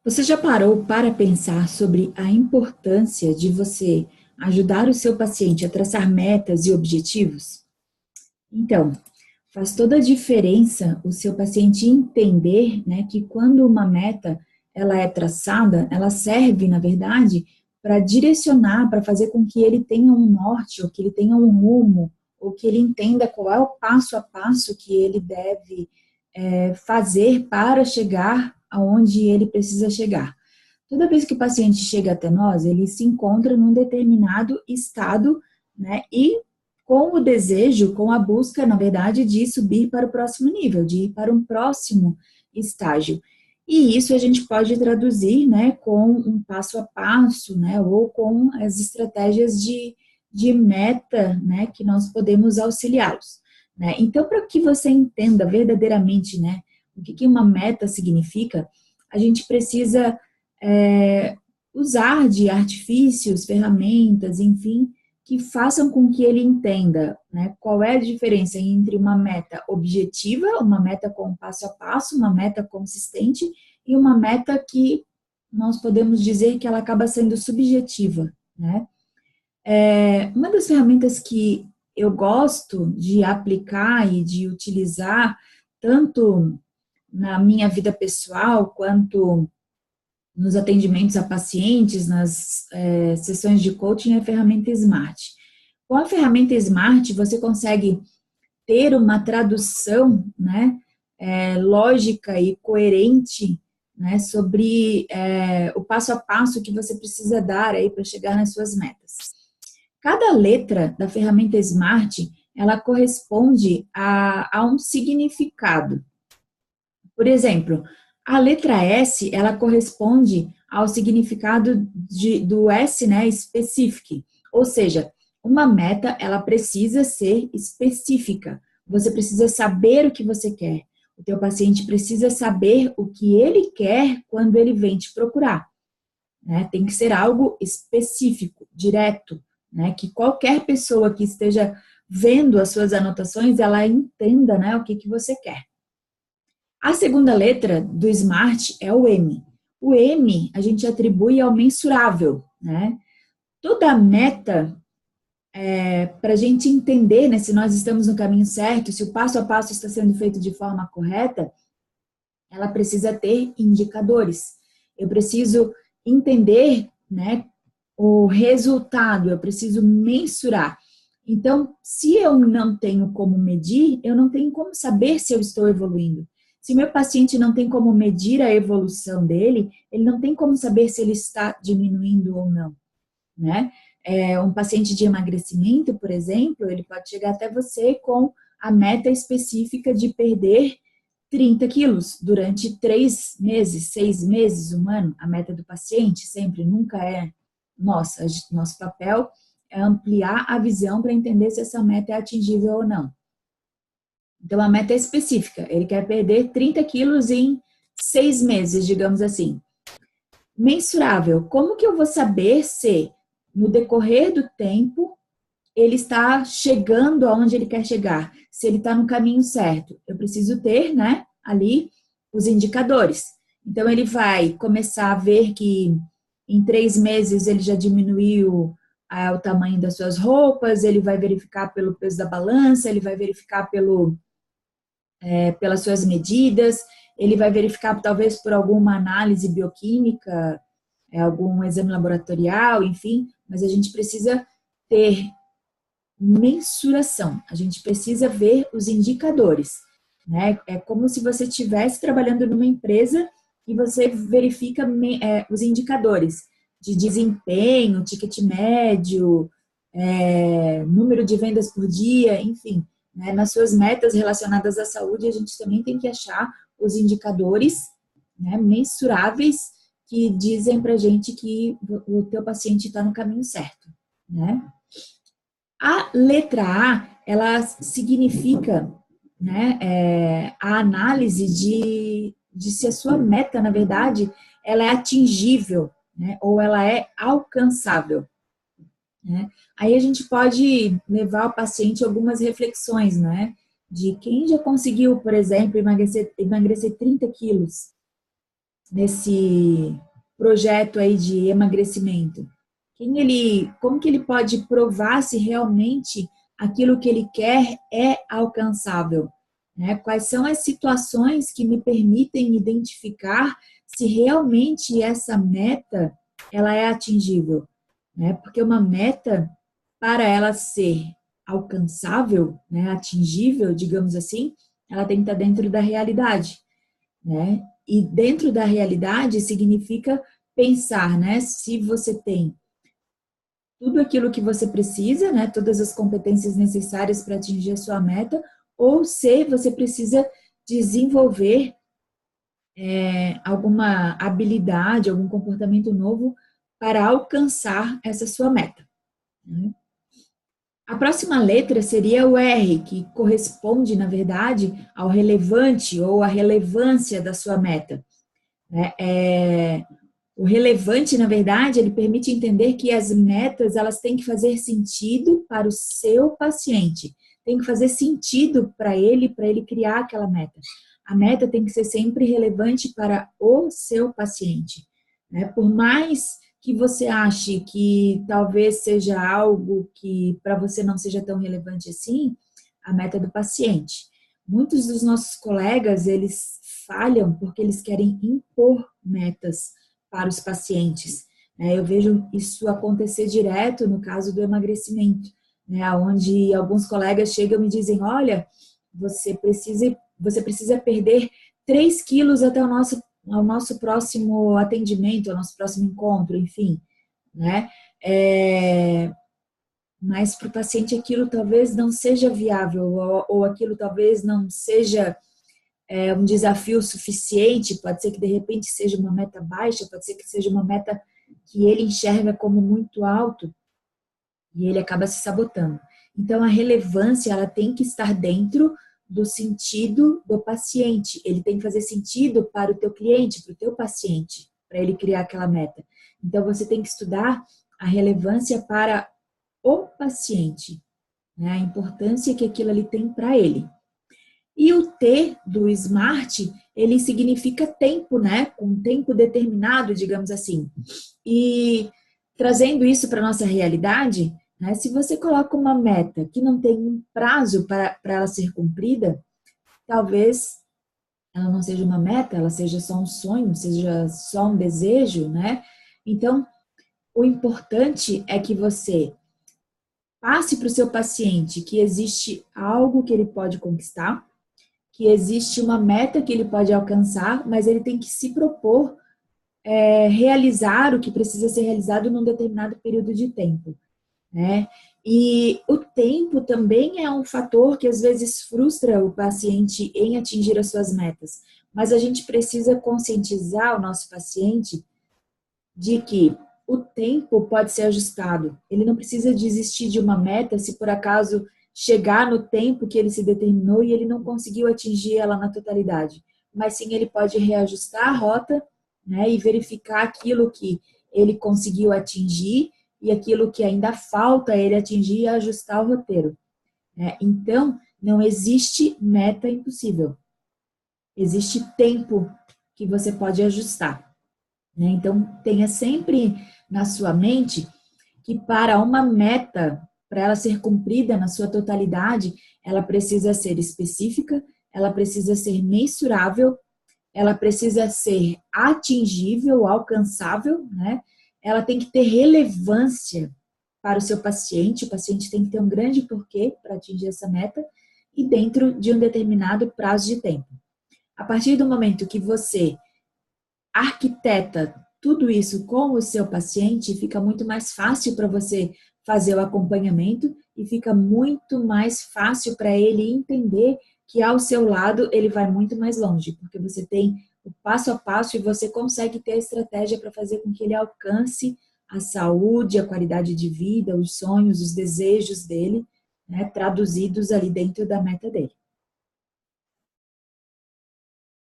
Você já parou para pensar sobre a importância de você ajudar o seu paciente a traçar metas e objetivos? Então, faz toda a diferença o seu paciente entender, né, que quando uma meta ela é traçada, ela serve, na verdade, para direcionar, para fazer com que ele tenha um norte, ou que ele tenha um rumo, ou que ele entenda qual é o passo a passo que ele deve fazer para chegar aonde ele precisa chegar. Toda vez que o paciente chega até nós, ele se encontra num determinado estado, né, e com o desejo, com a busca, na verdade, de subir para o próximo nível, de ir para um próximo estágio. E isso a gente pode traduzir, né, com um passo a passo, né, ou com as estratégias de meta, né, que nós podemos auxiliá-los. Né? Então, para que você entenda verdadeiramente, né, o que uma meta significa, a gente precisa usar de artifícios, ferramentas, enfim, que façam com que ele entenda, né, qual é a diferença entre uma meta objetiva, uma meta com passo a passo, uma meta consistente e uma meta que nós podemos dizer que ela acaba sendo subjetiva, né? Uma das ferramentas que eu gosto de aplicar e de utilizar, tanto na minha vida pessoal, quanto nos atendimentos a pacientes, nas sessões de coaching, é a ferramenta Smart. Com a ferramenta Smart, você consegue ter uma tradução, né, lógica e coerente, né, sobre o passo a passo que você precisa dar aí para chegar nas suas metas. Cada letra da ferramenta Smart, ela corresponde a um significado. Por exemplo, a letra S, ela corresponde ao significado do S, né, specific. Ou seja, uma meta, ela precisa ser específica. Você precisa saber o que você quer. O teu paciente precisa saber o que ele quer quando ele vem te procurar. Né? Tem que ser algo específico, direto, né? Que qualquer pessoa que esteja vendo as suas anotações, ela entenda, né, o que você quer. A segunda letra do SMART é o M. O M a gente atribui ao mensurável, né? Toda meta, para a gente entender, né, se nós estamos no caminho certo, se o passo a passo está sendo feito de forma correta, ela precisa ter indicadores. Eu preciso entender, né, o resultado, eu preciso mensurar. Então, se eu não tenho como medir, eu não tenho como saber se eu estou evoluindo. Se meu paciente não tem como medir a evolução dele, ele não tem como saber se ele está diminuindo ou não, né? Um paciente de emagrecimento, por exemplo, ele pode chegar até você com a meta específica de perder 30 quilos durante 3 meses, 6 meses, um ano. A meta do paciente sempre nunca é nossa. Nosso papel é ampliar a visão para entender se essa meta é atingível ou não. Então, a meta é específica. Ele quer perder 30 quilos em 6 meses, digamos assim. Mensurável. Como que eu vou saber se, no decorrer do tempo, ele está chegando aonde ele quer chegar? Se ele está no caminho certo? Eu preciso ter, né, ali os indicadores. Então, ele vai começar a ver que em 3 meses ele já diminuiu o tamanho das suas roupas, ele vai verificar pelo peso da balança, ele vai verificar pelas suas medidas, ele vai verificar talvez por alguma análise bioquímica, algum exame laboratorial, enfim, mas a gente precisa ter mensuração, a gente precisa ver os indicadores, né? É como se você estivesse trabalhando numa empresa e você verifica os indicadores de desempenho, ticket médio, número de vendas por dia, enfim. Né? Nas suas metas relacionadas à saúde, a gente também tem que achar os indicadores, né, mensuráveis que dizem para a gente que o teu paciente está no caminho certo, né? A letra A, ela significa, né, a análise de se a sua meta, na verdade, ela é atingível, né, ou ela é alcançável. Né? Aí a gente pode levar o paciente a algumas reflexões, né? De quem já conseguiu, por exemplo, emagrecer 30 quilos. nesse projeto aí de emagrecimento? Como que ele pode provar se realmente aquilo que ele quer é alcançável? Né? Quais são as situações que me permitem identificar se realmente essa meta ela é atingível? Né? Porque uma meta, para ela ser alcançável, né, atingível, digamos assim, ela tem que estar dentro da realidade, né? E dentro da realidade significa pensar, né? Se você tem tudo aquilo que você precisa, né? Todas as competências necessárias para atingir a sua meta, ou se você precisa desenvolver alguma habilidade, algum comportamento novo para alcançar essa sua meta. Né? A próxima letra seria o R, que corresponde, na verdade, ao relevante ou à relevância da sua meta. Né? O relevante, na verdade, ele permite entender que as metas elas têm que fazer sentido para o seu paciente, tem que fazer sentido para ele criar aquela meta. A meta tem que ser sempre relevante para o seu paciente. Né? Por mais que você ache que talvez seja algo que para você não seja tão relevante assim, a meta é do paciente. Muitos dos nossos colegas, eles falham porque eles querem impor metas para os pacientes. Eu vejo isso acontecer direto no caso do emagrecimento, onde alguns colegas chegam e dizem, olha, você precisa perder 3 quilos até ao nosso próximo atendimento, ao nosso próximo encontro, enfim. Né? Mas para o paciente aquilo talvez não seja viável, ou aquilo talvez não seja um desafio suficiente, pode ser que de repente seja uma meta baixa, pode ser que seja uma meta que ele enxerga como muito alto e ele acaba se sabotando. Então a relevância ela tem que estar dentro do sentido do paciente, ele tem que fazer sentido para o teu cliente, para o teu paciente, para ele criar aquela meta. Então você tem que estudar a relevância para o paciente, né? A importância que aquilo ali tem para ele. E o T do SMART, ele significa tempo, né? Com tempo determinado, digamos assim. E trazendo isso para a nossa realidade, né? Se você coloca uma meta que não tem um prazo para ela ser cumprida, talvez ela não seja uma meta, ela seja só um sonho, seja só um desejo, né? Então, o importante é que você passe para o seu paciente que existe algo que ele pode conquistar, que existe uma meta que ele pode alcançar, mas ele tem que se propor realizar o que precisa ser realizado num determinado período de tempo, né? E o tempo também é um fator que às vezes frustra o paciente em atingir as suas metas, mas a gente precisa conscientizar o nosso paciente de que o tempo pode ser ajustado. Ele não precisa desistir de uma meta se por acaso chegar no tempo que ele se determinou e ele não conseguiu atingir ela na totalidade. Mas sim, ele pode reajustar a rota, né, e verificar aquilo que ele conseguiu atingir e aquilo que ainda falta ele atingir e ajustar o roteiro. Né? Então, não existe meta impossível. Existe tempo que você pode ajustar. Né? Então, tenha sempre na sua mente que para uma meta, para ela ser cumprida na sua totalidade, ela precisa ser específica, ela precisa ser mensurável, ela precisa ser atingível, alcançável, né? Ela tem que ter relevância para o seu paciente tem que ter um grande porquê para atingir essa meta e dentro de um determinado prazo de tempo. A partir do momento que você arquiteta tudo isso com o seu paciente, fica muito mais fácil para você fazer o acompanhamento e fica muito mais fácil para ele entender que ao seu lado ele vai muito mais longe, porque você tem o passo a passo e você consegue ter a estratégia para fazer com que ele alcance a saúde, a qualidade de vida, os sonhos, os desejos dele, né, traduzidos ali dentro da meta dele.